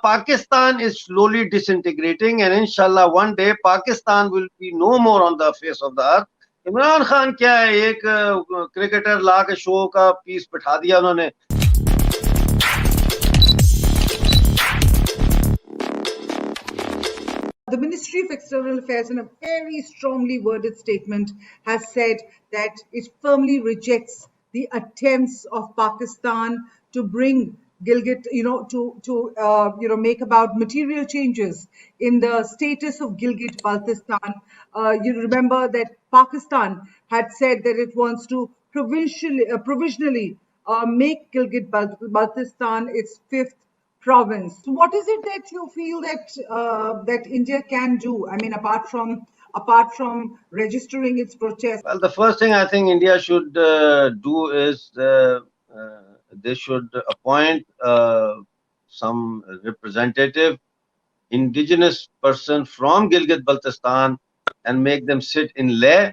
Pakistan is slowly disintegrating, and inshallah one day Pakistan will be no more on the face of the earth. Imran Khan क्या है, एक cricketer ला के show का piece बिठा दिया उन्होंने. The Ministry of External Affairs, in a very strongly worded statement, has said that it firmly rejects the attempts of Pakistan to bring Gilgit, to make about material changes in the status of Gilgit Baltistan. You remember that Pakistan had said that it wants to provisionally make Gilgit Baltistan its fifth province. So what is it that you feel that India can do? I mean, apart from registering its protest. Well, the first thing I think India should do is they should appoint some representative indigenous person from Gilgit-Baltistan and make them sit in Leh,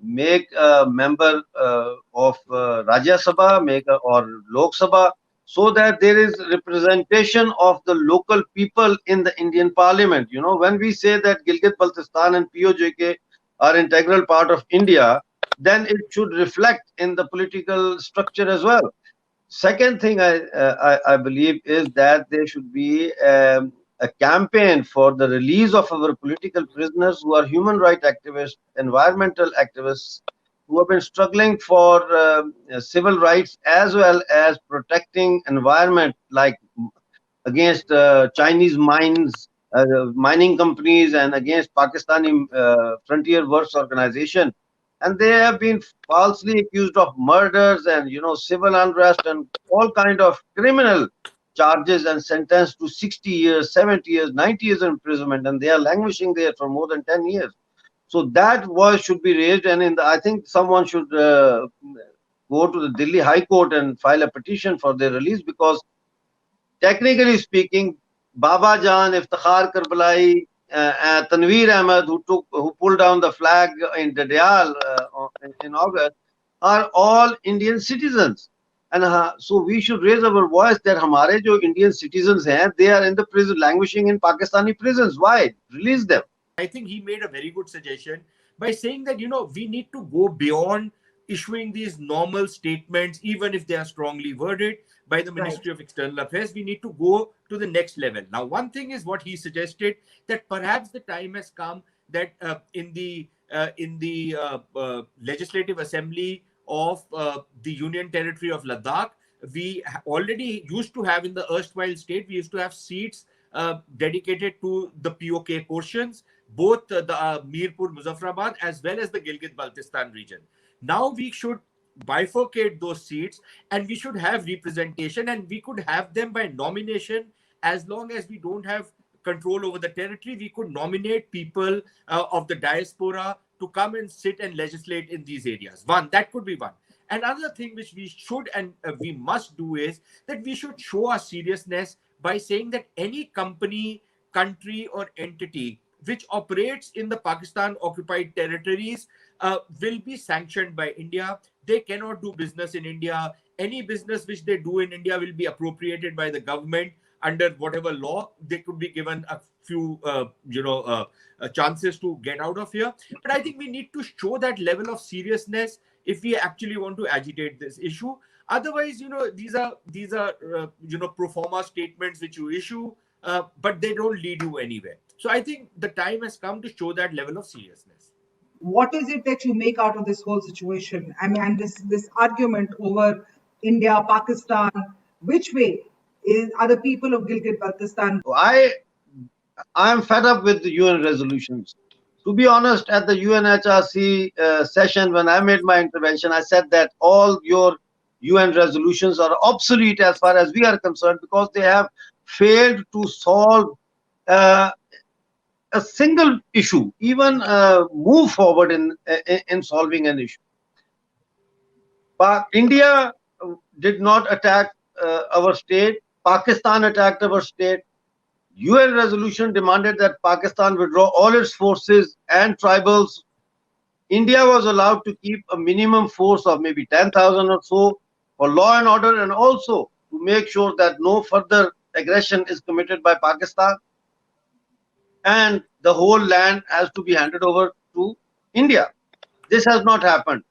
make a member of Rajya Sabha, or Lok Sabha, so that there is representation of the local people in the Indian Parliament. You know, when we say that Gilgit-Baltistan and POJK are integral part of India, then it should reflect in the political structure as well. Second thing I believe is that there should be a campaign for the release of our political prisoners who are human rights activists, environmental activists, who have been struggling for civil rights as well as protecting environment, like against Chinese mines, mining companies, and against Pakistani Frontier Works Organization. And they have been falsely accused of murders and, civil unrest and all kind of criminal charges, and sentenced to 60 years, 70 years, 90 years imprisonment, and they are languishing there for more than 10 years. So that voice should be raised, and I think someone should go to the Delhi High Court and file a petition for their release, because technically speaking, Baba Jan, Iftikhar Karbalai, Tanveer Ahmed, who pulled down the flag in Dadayal in August, are all Indian citizens. And so we should raise our voice that हमारे जो Indian citizens हैं, they are in the prison, languishing in Pakistani prisons. Why? Release them. I think he made a very good suggestion by saying that, we need to go beyond issuing these normal statements, even if they are strongly worded by the Ministry of External Affairs. We need to go to the next level. Now, one thing is what he suggested, that perhaps the time has come that in the Legislative Assembly of the Union Territory of Ladakh, we already used to have, in the erstwhile state, we used to have seats dedicated to the POK portions, both the Mirpur, Muzaffarabad, as well as the Gilgit-Baltistan region. Now we should bifurcate those seats, and we should have representation, and we could have them by nomination. As long as we don't have control over the territory, we could nominate people of the diaspora to come and sit and legislate in these areas. That could be one. Another thing which we should and we must do is that we should show our seriousness by saying that any company, country, or entity which operates in the Pakistan occupied territories will be sanctioned by India. They cannot do business in India. Any business which they do in India will be appropriated by the government under whatever law. They could be given a few chances to get out of here. But I think we need to show that level of seriousness if we actually want to agitate this issue. Otherwise, these are pro forma statements which you issue, but they don't lead you anywhere. So I think the time has come to show that level of seriousness. What is it that you make out of this whole situation? I mean, and this argument over India, Pakistan, which way are the people of Gilgit-Baltistan? I am fed up with the UN resolutions. To be honest, at the UNHRC session, when I made my intervention, I said that all your UN resolutions are obsolete as far as we are concerned, because they have failed to solve a single issue, even move forward in solving an issue. But India did not attack our state. Pakistan attacked our state. UN resolution demanded that Pakistan withdraw all its forces and tribals. India was allowed to keep a minimum force of maybe 10,000 or so for law and order, and also to make sure that no further aggression is committed by Pakistan, and the whole land has to be handed over to India. This has not happened,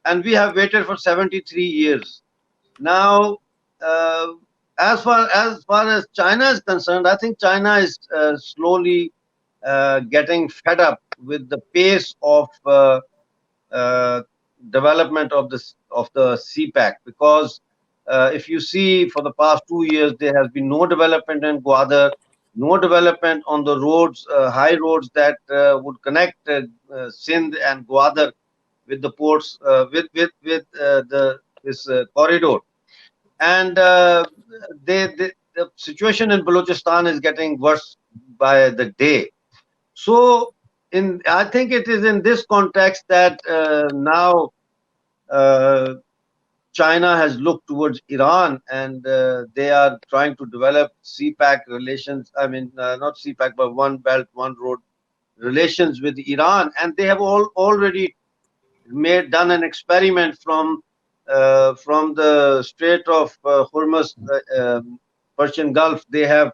and we have waited for 73 years. Now, uh, as far as China is concerned, I think China is slowly getting fed up with the pace of uh, development of the CPAC, because if you see, for the past 2 years there has been no development in Gwadar, no development on the roads, high roads that would connect Sindh and Gwadar with the ports, with the this corridor. And the situation in Balochistan is getting worse by the day. So, I think it is in this context that now uh, China has looked towards Iran, and they are trying to develop CPAC relations. I mean, not CPAC, but One Belt, One Road relations with Iran, and they have already done an experiment from the Strait of Hormuz, Persian Gulf. They have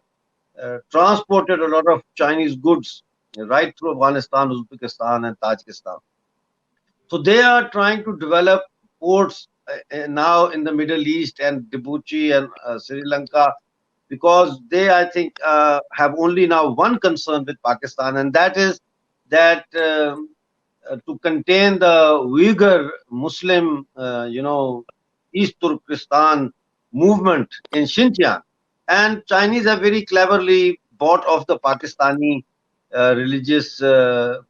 transported a lot of Chinese goods right through Afghanistan, Uzbekistan, and Tajikistan. So they are trying to develop ports now in the Middle East and Djibouti and Sri Lanka, because they, I think, have only now one concern with Pakistan, and that is that to contain the Uyghur Muslim, East Turkestan movement in Xinjiang. And Chinese have very cleverly bought off the Pakistani religious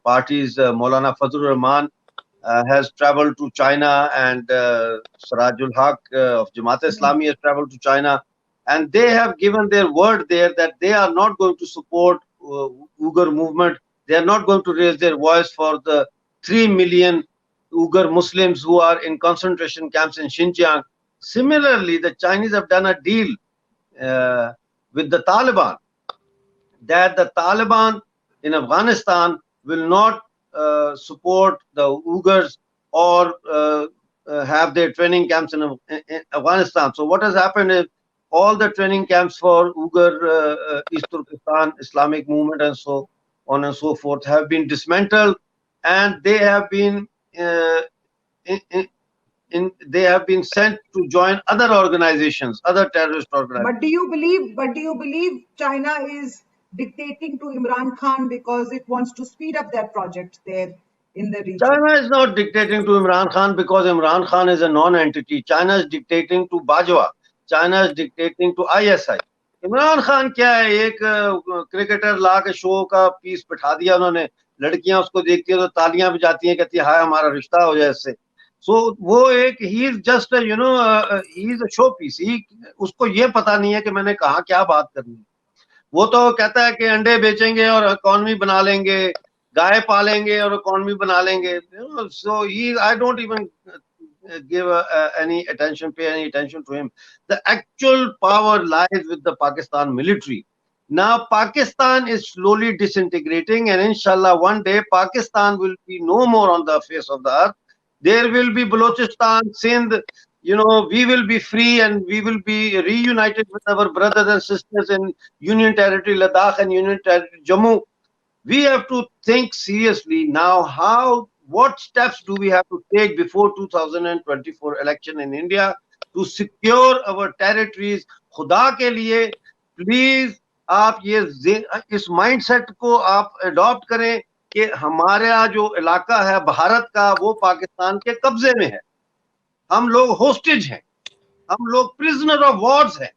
parties. Maulana Fazlur Rahman has traveled to China, and Sirajul Haq of Jamaat Islami has traveled to China. And they have given their word there that they are not going to support Uyghur movement. They are not going to raise their voice for the 3 million Uyghur Muslims who are in concentration camps in Xinjiang. Similarly, the Chinese have done a deal with the Taliban, that the Taliban in Afghanistan will not support the Uyghurs or have their training camps in Afghanistan. So what has happened is all the training camps for Uyghur, East Turkestan, Islamic movement, and so on and so forth have been dismantled, and they have been they have been sent to join other organizations, other terrorist organizations. But do you believe China is dictating to Imran Khan because it wants to speed up that project there in the region? China is not dictating to Imran Khan because Imran Khan is a non-entity. China is dictating to Bajwa. China is dictating to ISI. Imran Khan क्या है, एक cricketer ला के show का piece बिठा दिया उन्होंने, लड़कियां उसको देखती है तो तालियां भी जाती हैं, कहती है हाय हमारा रिश्ता हो जाए इससे. सो वो एक ही is just he is a showpiece. उसको ये पता नहीं है कि मैंने कहा क्या बात करनी है. वो तो कहता है कि अंडे बेचेंगे और इकोनॉमी बना लेंगे, गाय पालेंगे और इकोनॉमी बना लेंगे. So I don't even give any attention, pay any attention to him. The actual power lies with the Pakistan military. Now Pakistan is slowly disintegrating, and inshallah one day Pakistan will be no more on the face of the earth. There will be Balochistan, Sindh. We will be free, and we will be reunited with our brothers and sisters in Union Territory Ladakh and Union Territory Jammu. We have to think seriously now what steps do we have to take before 2024 election in India to secure our territories. खुदा के लिए please आप इस mindset को आप adopt करें कि हमारा जो इलाका है भारत का वो पाकिस्तान के कब्जे में है. हम लोग होस्टेज हैं, हम लोग प्रिजनर ऑफ वॉर्स हैं.